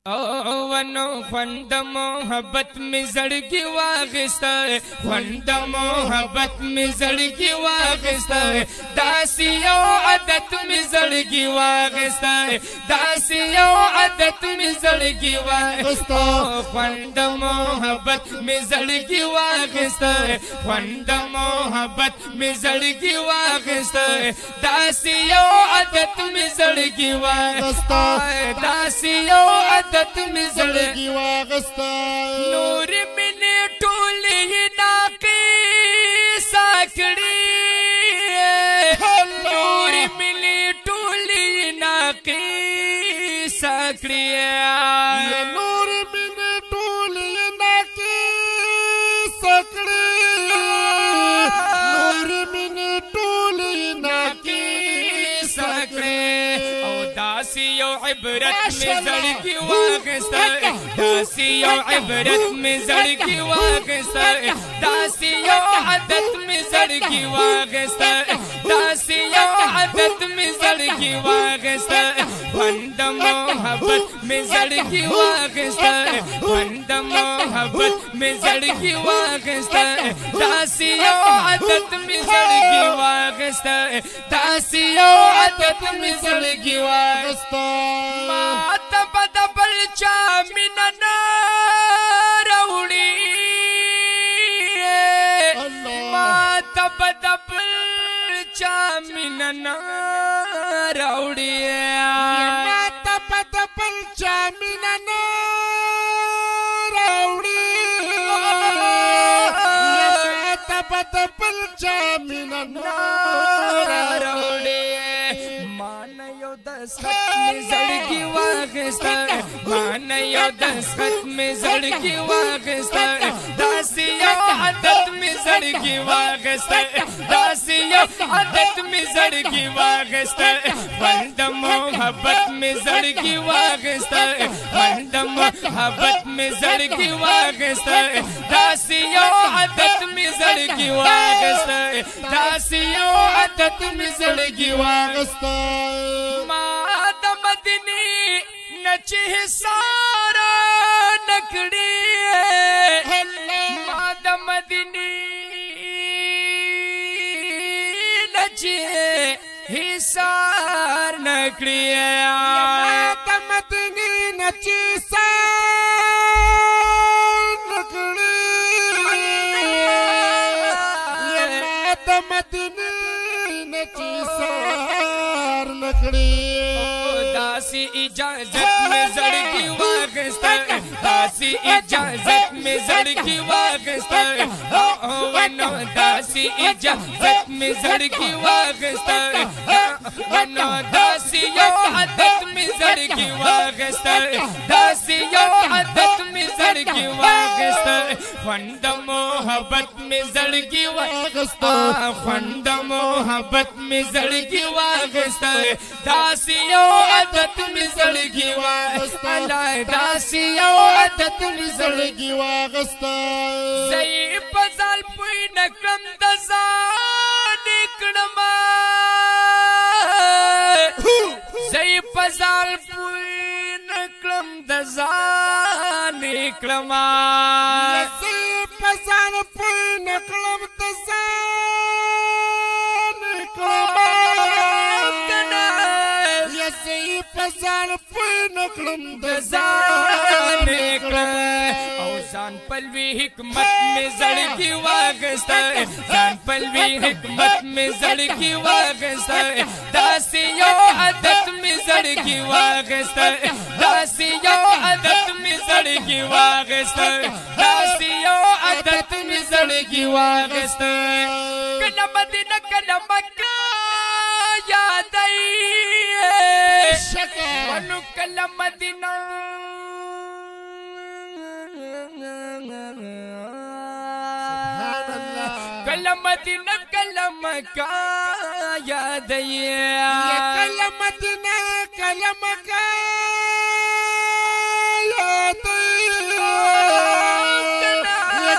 वनो ख्वंद मोहब्बत में जड़गी वागस्ता है, ख्वंद मोहब्बत में जड़गी वागस्ता है, दासियों आदत में जड़गी वागस्ता है, दासियों आदत में जड़गी वागस्ता, ख्वंद मोहब्बत में जड़गी वागस्ता है, ख्वंद मोहब्बत में जड़गी वागस्ता है, दासियों आदत में जड़गी वागस्ता है, दासियों आदत में जड़गी वागस्ता नूर मिने टोले नाके साकड़ी नूर मिने टोले नाके साकड़ी नूर मिने टोले नाके साकड़ी नूर मिने टोले नाके साकड़ी दासियों इबरत में जड़गी वागस्ता है, दासियों इबरत में जड़गी वागस्ता है, दासियों आदत में जड़गी वागस्ता है, दासियों आदत में जड़गी वागस्ता है, ख्वंद मोहब्बत में जड़गी वागस्ता है, ख्वंद मोहब्बत में जड़गी वागस्ता है, दासियों आदत में जड़गी वागस्ता है, दासियों आदत में जड़गी वागस्ता माता पता बलचा मिनना रौड़ी माता पता बलचा मिनना रौड़ी माता पता बलचा मिनना रौड़ी माता पता बलचा मिनना रौड़ी दस्खत में जड़गी वागस्ता है, मानयो दस्खत में जड़गी वागस्ता है, दासियों आदत में जड़गी वागस्ता है, दासियों आदत में जड़गी वागस्ता है, ख्वंद मोहब्बत में जड़गी वागस्ता है, ख्वंद मोहब्बत में जड़गी वागस्ता है, दासियों आदत में जड़गी वागस्ता है, दासियों आदत में जड़गी वागस्ता माद मदनी नचे सारा नकड़ी माद मदनी नचे हिसार नकड़ी माद मदनी नचे सार नकड़ी माद मदनी नचे सार नकड़ी दासी इजाजत में जड़गी वागस्ता है, दासी इजाजत में जड़गी वागस्ता है, वनो दासी इजाजत में जड़गी वागस्ता है, वनो दासियों आदत में जड़गी वागस्ता है, दासियों आदत में जड़गी वागस्ता है, ख्वंद मोहब्बत में जड़गी वागस्ता, ख्वंद मोहब्बत में जड़गी वागस्ता है, दासियों आदत में जड़गी वागस्ता, दासियों आदत में जड़गी वागस्ता सही पजाल पुई नकम दजान इकड़मा सही पजाल पुई नकम दजान इकड़मा सही पजाल पुई नकम दजान इकड़मा सही पजाल पुई नकम दजान इकड़मा जान पलवी हिकमत में जड़गी वागस्ता है, जान पलवी हिकमत में जड़गी वागस्ता है, दासियों आदत में जड़गी वागस्ता है, दासियों आदत में जड़गी वागस्ता है, दासियों आदत में जड़गी वागस्ता है, कलम दिन कलम का याद आई वनु कलम दिन कलम दिन कलम का याद कलम दिन कलम का याद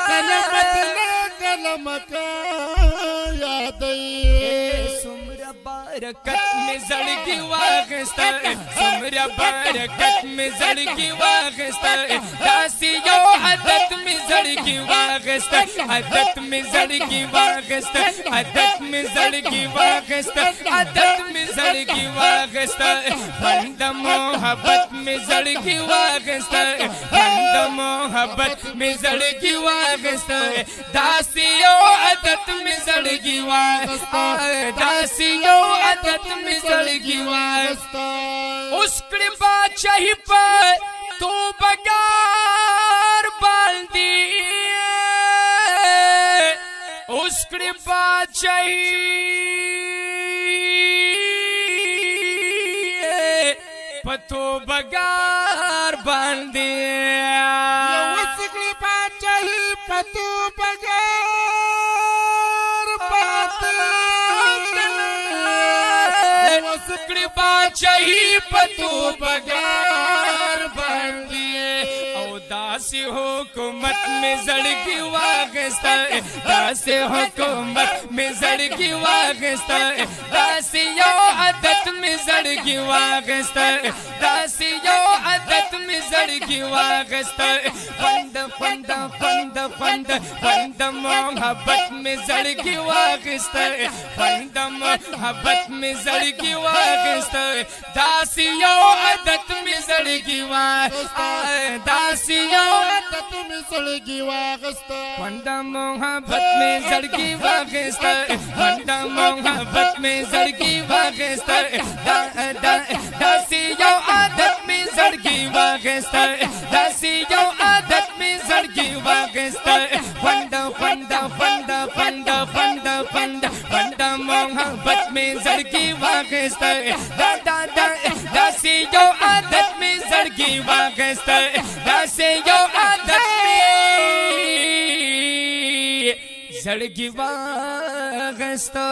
कलम दिन कलम का याद सुमर बार برکت می زړګي واغسته څومره برکت می زړګي واغسته داسې یو عادت می زړګي واغسته عادت می زړګي واغسته عادت می زړګي واغسته عادت می زړګي واغسته بند محبت می زړګي واغسته بند محبت می زړګي واغسته داسې یو عادت می زړګي واغسته داسې یو عادت می زړګي واغسته اوس کړي بادشاہي په توبګار باندې اوس کړي بادشاہي په توبګار باندې اوس کړي بادشاہي په توبګار باندې اوس کړي بادشاہي په توبګار باندې او داسې حکومت می زړګي واغسته داسې حکومت می زړګي واغسته داسې یو عادت می زړګي واغسته داسې یو عادت می زړګي واغسته خوند خوند خوند خوند خوند محبت می زړګي واغسته خوند محبت می زړګي واغسته داسې یو عادت می زړګي واغسته داسې یو عادت می زړګي واغسته خوند محبت می زړګي واغسته خوند محبت می زړګي واغسته داسې یو عادت می زړګي واغسته داسې یو عادت می زړګي واغسته خوند خوند خوند خوند خوند خوند خوند محبت می زړګي واغسته داسې یو عادت می زړګي واغسته داسې یو عادت می زړګي واغسته